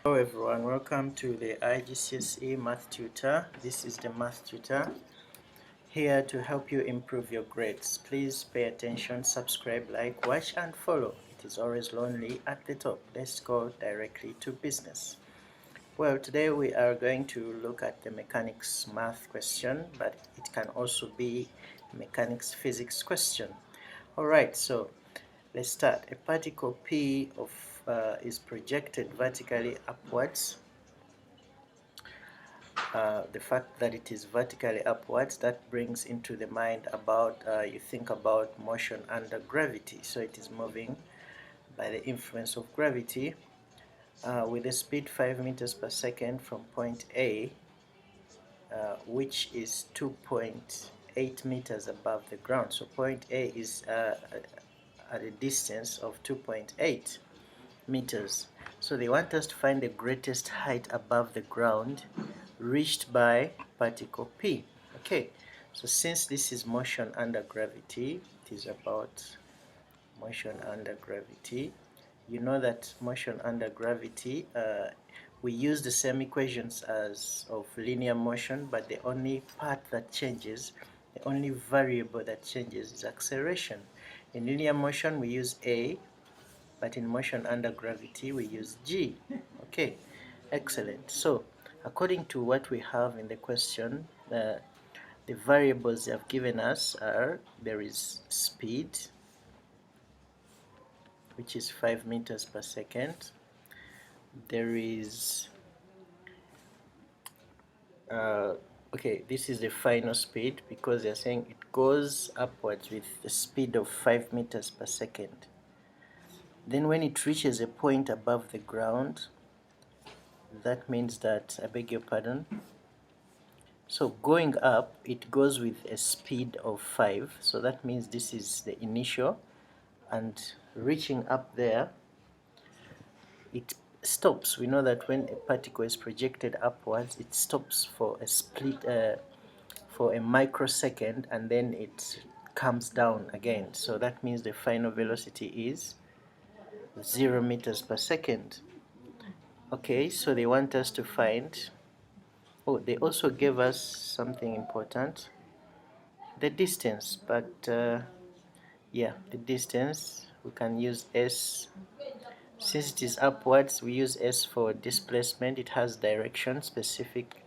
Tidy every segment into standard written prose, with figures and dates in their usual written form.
Hello everyone, welcome to the IGCSE Math Tutor. This is the Math Tutor here to help you improve your grades. Please pay attention, subscribe, like, watch and follow. It is always lonely at the top. Let's go directly to business. Well, today we are going to look at the mechanics math question, but it can also be mechanics physics question. Alright, so let's start. A particle P is projected vertically upwards. The fact that it is vertically upwards, that brings into the mind about you think about motion under gravity. So it is moving by the influence of gravity with a speed 5 meters per second from point A, which is 2.8 meters above the ground. So point A is at a distance of 2.8 meters. So they want us to find the greatest height above the ground reached by particle P. Okay, so since this is motion under gravity, it is about motion under gravity. You know that motion under gravity, we use the same equations as of linear motion, but the only part that changes, the only variable that changes is acceleration. In linear motion we use A, but in motion under gravity we use G. Okay, excellent. So according to what we have in the question, the variables they have given us are, there is speed, which is 5 meters per second. There is okay, this is the final speed because they're saying it goes upwards with the speed of 5 meters per second. Then when it reaches a point above the ground, that means that, I beg your pardon, so going up it goes with a speed of 5, so that means this is the initial, and reaching up there it stops. We know that when a particle is projected upwards it stops for a split for a microsecond and then it comes down again, so that means the final velocity is 0 meters per second. Okay, so they want us to find, oh, they also gave us something important, the distance, but yeah, the distance we can use S. Since it is upwards we use S for displacement. It has direction, specific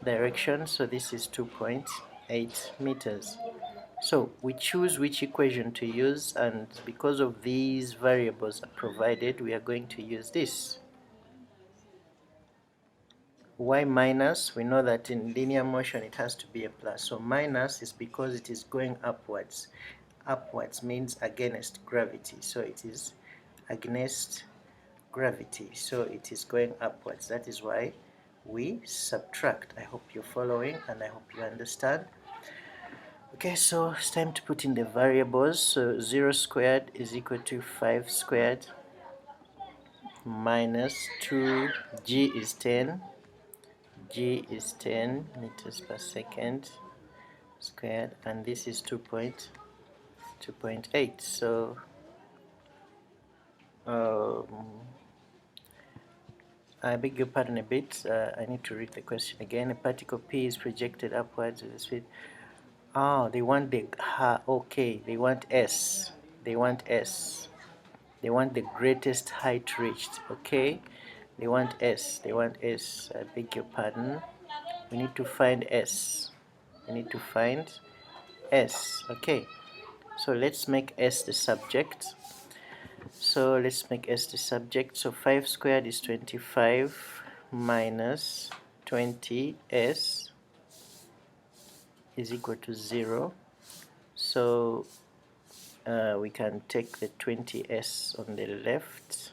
direction, so this is 2.8 meters. So we choose which equation to use, and because of these variables are provided, we are going to use this. Y minus, we know that in linear motion it has to be a plus, so minus is because it is going upwards. Upwards means against gravity, so it is against gravity, so it is going upwards. That is why we subtract. I hope you're following and I hope you understand. Okay, so it's time to put in the variables. So 0 squared is equal to 5 squared minus 2, G is 10, G is 10 meters per second squared, and this is 2.8. So I beg your pardon a bit, I need to read the question again. A particle P is projected upwards with a speed. Oh, they want the okay, they want S. They want S. They want the greatest height reached. Okay, they want S. They want S. I beg your pardon. We need to find S. We need to find S. Okay, so let's make S the subject. So let's make S the subject. So 5 squared is 25 minus 20S is equal to 0. So we can take the 20S on the left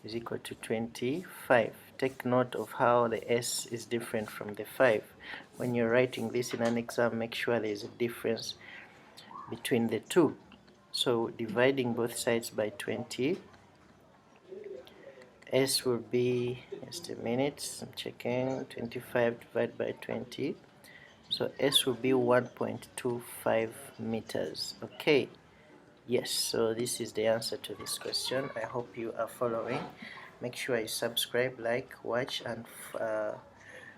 is equal to 25. Take note of how the S is different from the 5. When you're writing this in an exam, make sure there is a difference between the two. So dividing both sides by 20, S will be, just a minute, I'm checking, 25 divided by 20, so S will be 1.25 meters. Okay, yes, so this is the answer to this question. I hope you are following make sure you subscribe, like, watch, and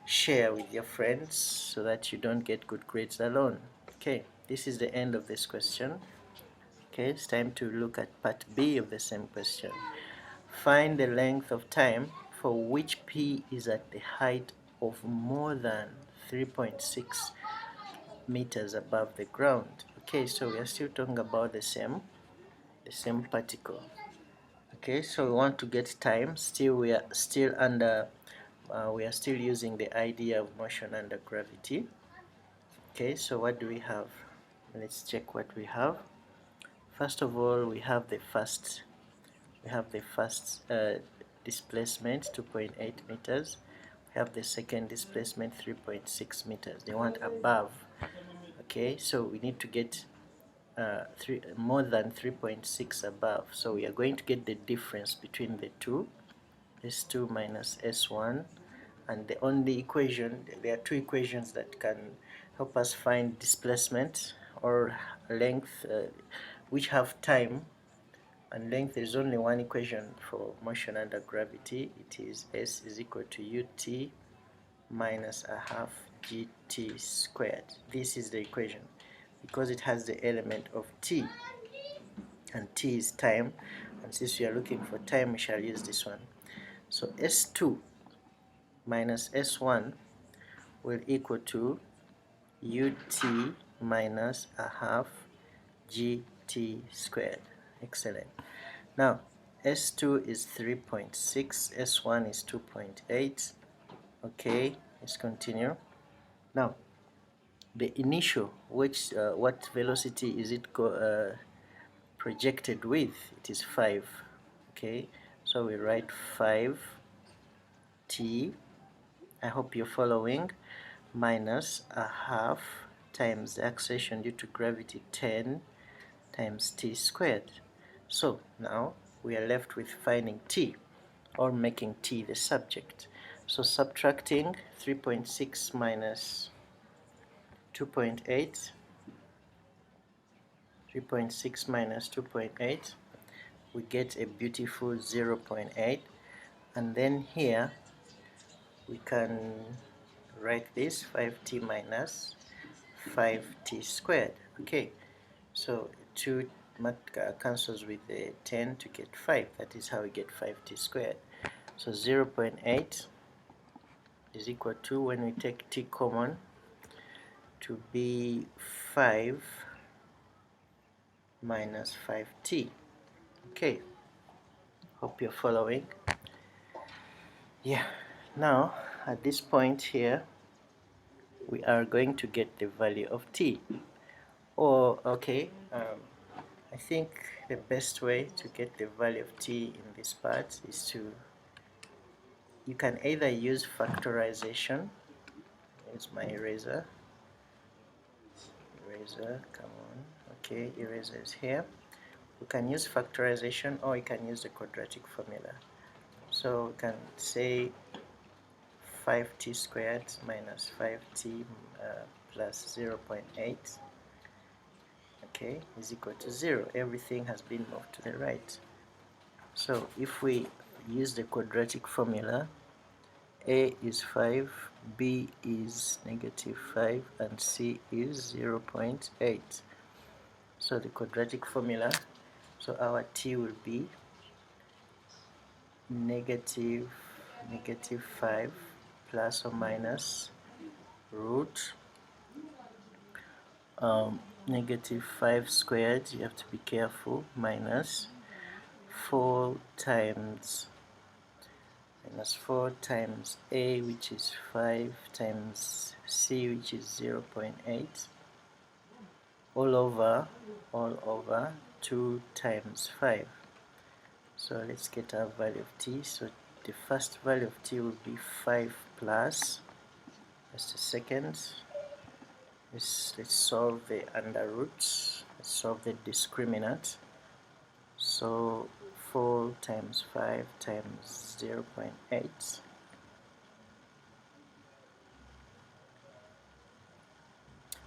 share with your friends so that you don't get good grades alone. Okay, this is the end of this question. Okay, it's time to look at part B of the same question. Find the length of time for which P is at the height of more than 3.6 meters above the ground. Okay, so we are still talking about the same particle. Okay, so we want to get time. Still, we are still using the idea of motion under gravity. Okay, so what do we have? Let's check what we have. First of all, we have the first displacement, 2.8 meters. We have the second displacement, 3.6 meters. They want above. Okay, so we need to get more than 3.6 above. So we are going to get the difference between the two, S2 minus S1, and the only equation, there are two equations that can help us find displacement or length, which have time and length. There is only one equation for motion under gravity. It is S is equal to ut minus a half gt squared. This is the equation because it has the element of t, and t is time, and since we are looking for time, we shall use this one. So S2 minus S1 will equal to ut minus a half gt squared. Excellent. Now S2 is 3.6, S1 is 2.8. Okay, let's continue. Now the initial, what velocity is it projected with? It is 5. Okay, so we write 5t, I hope you're following, minus a half times the acceleration due to gravity, 10 times t squared. So now we are left with finding t, or making t the subject. So subtracting 3.6 minus 2.8, 3.6 minus 2.8, we get a beautiful 0.8, and then here we can write this 5t minus 5t squared. Okay, so 2 cancels with the 10 to get 5. That is how we get 5t squared. So 0.8 is equal to, when we take t common, to be 5 minus 5t. Okay, hope you're following. Yeah, now at this point here we are going to get the value of t. Or okay, I think the best way to get the value of t in this part is to, you can either use factorization. Here's my eraser, come on. Okay, eraser is here. We can use factorization, or you can use the quadratic formula. So we can say 5t squared minus 5t plus 0.8, okay, is equal to 0. Everything has been moved to the right. So if we use the quadratic formula, a is 5, b is -5, and c is 0.8. So the quadratic formula, so our t will be negative 5 plus or minus root -5 squared, you have to be careful, minus 4 times a, which is 5, times c, which is 0.8, all over 2 times 5. So let's get our value of t. So the first value of t will be 5 plus, just a second, let's solve the under roots, let's solve the discriminant. So 4 times 5 times 0.8,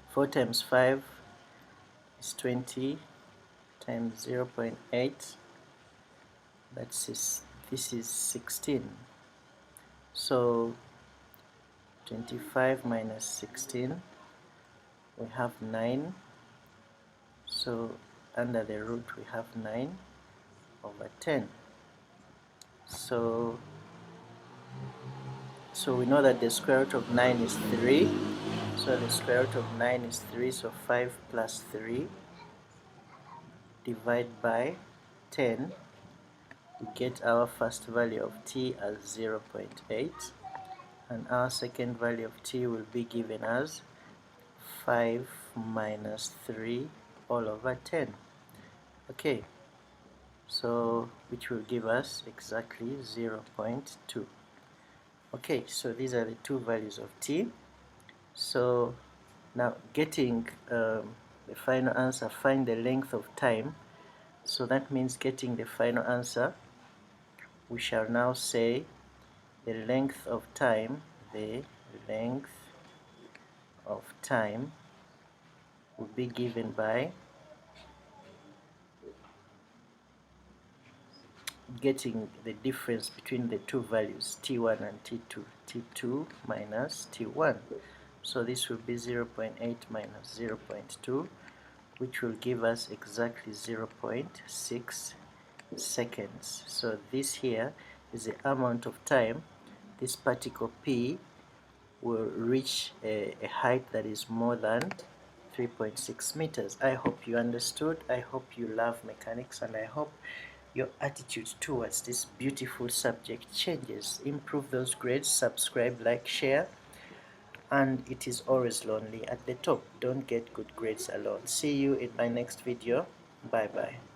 four times 5 is 20, times 0.8, that's this is 16. So 25 minus 16, we have 9. So under the root we have 9 over 10. So we know that the square root of 9 is 3. So the square root of 9 is 3. So 5 plus 3 divide by 10. We get our first value of t as 0.8. And our second value of t will be given as 5 minus 3 all over 10. Okay, so which will give us exactly 0.2. Okay, so these are the two values of t. So now getting the final answer, find the length of time. So that means getting the final answer, we shall now say the length of time, will be given by getting the difference between the two values, t1 and t2, t2 minus t1. So this will be 0.8 minus 0.2, which will give us exactly 0.6 seconds. So this here is the amount of time this particle P will reach a height that is more than 3.6 meters. I hope you understood. I hope you love mechanics, and I hope your attitude towards this beautiful subject changes. Improve those grades, subscribe, like, share, and it is always lonely at the top. Don't get good grades alone. See you in my next video. Bye bye.